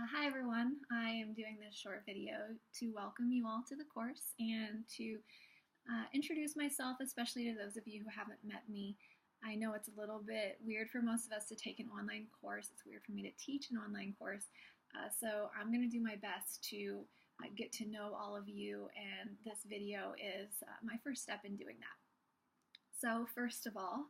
Hi everyone, I am doing this short video to welcome you all to the course and to introduce myself, especially to those of you who haven't met me. I know it's a little bit weird for most of us to take an online course. It's weird for me to teach an online course. So I'm going to do my best to get to know all of you, and this video is my first step in doing that. So first of all,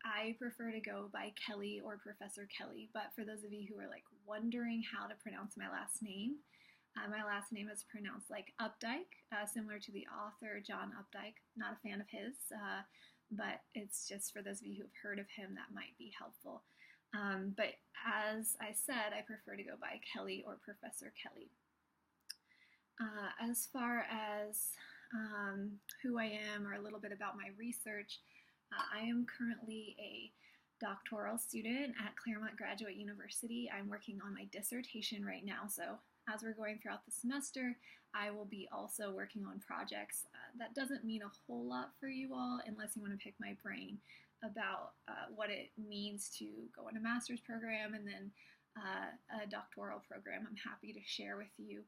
I prefer to go by Kelly or Professor Kelly, but for those of you who are like wondering how to pronounce my last name is pronounced like Updike, similar to the author John Updike. Not a fan of his, but it's just for those of you who have heard of him, that might be helpful. But as I said, I prefer to go by Kelly or Professor Kelly. As far as who I am or a little bit about my research, I am currently a doctoral student at Claremont Graduate University. I'm working on my dissertation right now, so as we're going throughout the semester, I will be also working on projects. That doesn't mean a whole lot for you all unless you want to pick my brain about what it means to go in a master's program and then a doctoral program. I'm happy to share with you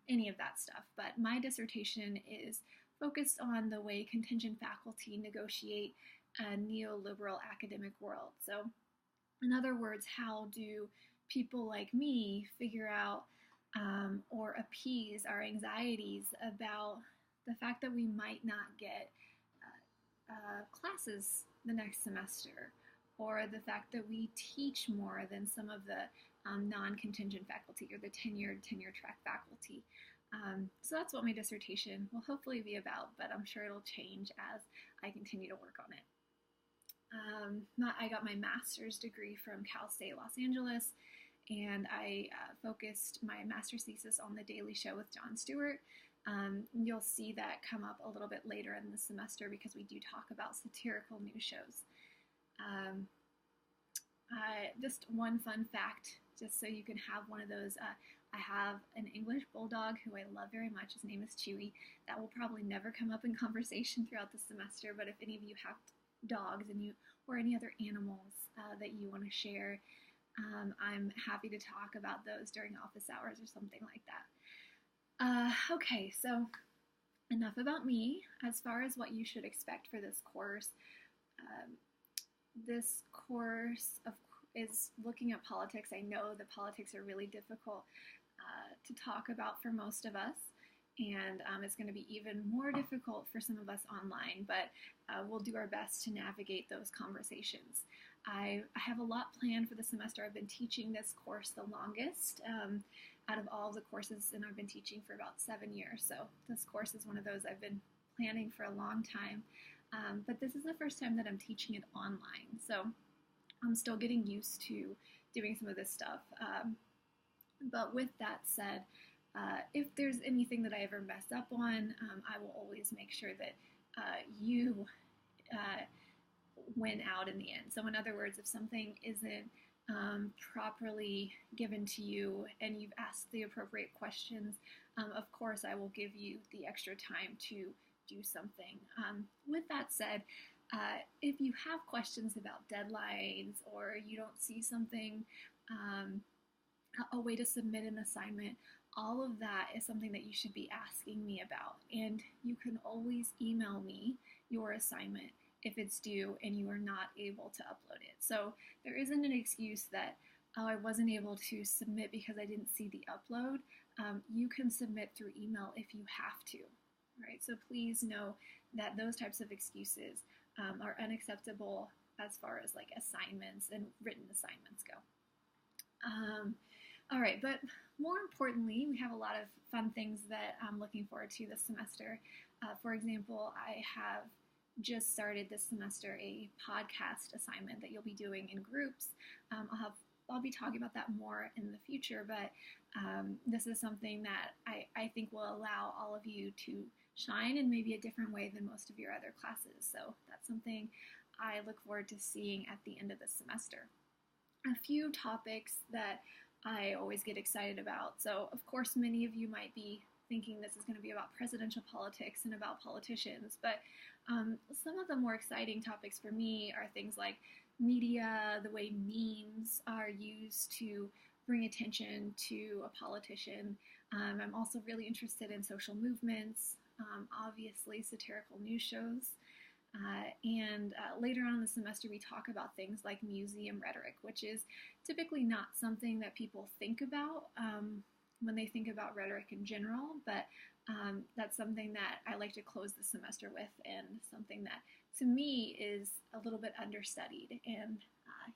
any of that stuff, but my dissertation is focused on the way contingent faculty negotiate a neoliberal academic world. So, in other words, how do people like me figure out or appease our anxieties about the fact that we might not get classes the next semester, or the fact that we teach more than some of the non-contingent faculty or the tenured tenure track faculty. So that's what my dissertation will hopefully be about, but I'm sure it'll change as I continue to work on it. I got my master's degree from Cal State Los Angeles, and I focused my master's thesis on The Daily Show with Jon Stewart. You'll see that come up a little bit later in the semester because we do talk about satirical news shows. Just one fun fact, just so you can have one of those. I have an English bulldog who I love very much. His name is Chewy. That will probably never come up in conversation throughout the semester, but if any of you have dogs or any other animals that you want to share, I'm happy to talk about those during office hours or something like that. Okay, so enough about me. As far as what you should expect for this course is looking at politics. I know the politics are really difficult to talk about for most of us, and it's going to be even more difficult for some of us online, but we'll do our best to navigate those conversations. I have a lot planned for the semester. I've been teaching this course the longest out of all of the courses, and I've been teaching for about 7 years, so this course is one of those I've been planning for a long time, but this is the first time that I'm teaching it online, so I'm still getting used to doing some of this stuff. But with that said, if there's anything that I ever mess up on, I will always make sure that you win out in the end. So in other words, if something isn't properly given to you and you've asked the appropriate questions, of course I will give you the extra time to do something. With that said, if you have questions about deadlines or you don't see something, a way to submit an assignment, all of that is something that you should be asking me about. And you can always email me your assignment if it's due and you are not able to upload it. So there isn't an excuse that, oh, I wasn't able to submit because I didn't see the upload. You can submit through email if you have to. Right? So please know that those types of excuses are unacceptable as far as like assignments and written assignments go. All right, but more importantly, we have a lot of fun things that I'm looking forward to this semester. For example, I have just started this semester a podcast assignment that you'll be doing in groups. I'll be talking about that more in the future, but this is something that I think will allow all of you to shine in maybe a different way than most of your other classes. So that's something I look forward to seeing at the end of the semester. A few topics that I always get excited about. So of course many of you might be thinking this is going to be about presidential politics and about politicians, but some of the more exciting topics for me are things like media, the way memes are used to bring attention to a politician. I'm also really interested in social movements, obviously satirical news shows. And later on in the semester, we talk about things like museum rhetoric, which is typically not something that people think about when they think about rhetoric in general, but that's something that I like to close the semester with, and something that to me is a little bit understudied. And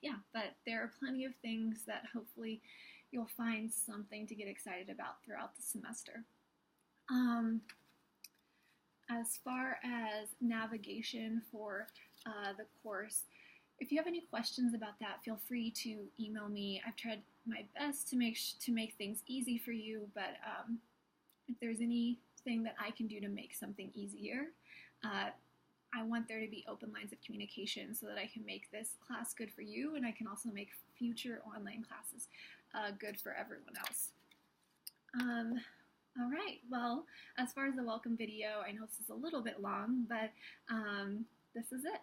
yeah, but there are plenty of things that hopefully you'll find something to get excited about throughout the semester. As far as navigation for the course, if you have any questions about that, feel free to email me. I've tried my best to make things easy for you, but if there's anything that I can do to make something easier, I want there to be open lines of communication so that I can make this class good for you, and I can also make future online classes good for everyone else. All right, well, as far as the welcome video, I know this is a little bit long, but this is it.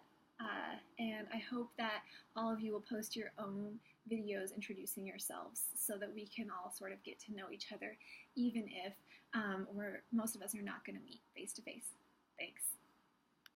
And I hope that all of you will post your own videos introducing yourselves so that we can all sort of get to know each other, even if most of us are not going to meet face to face. Thanks.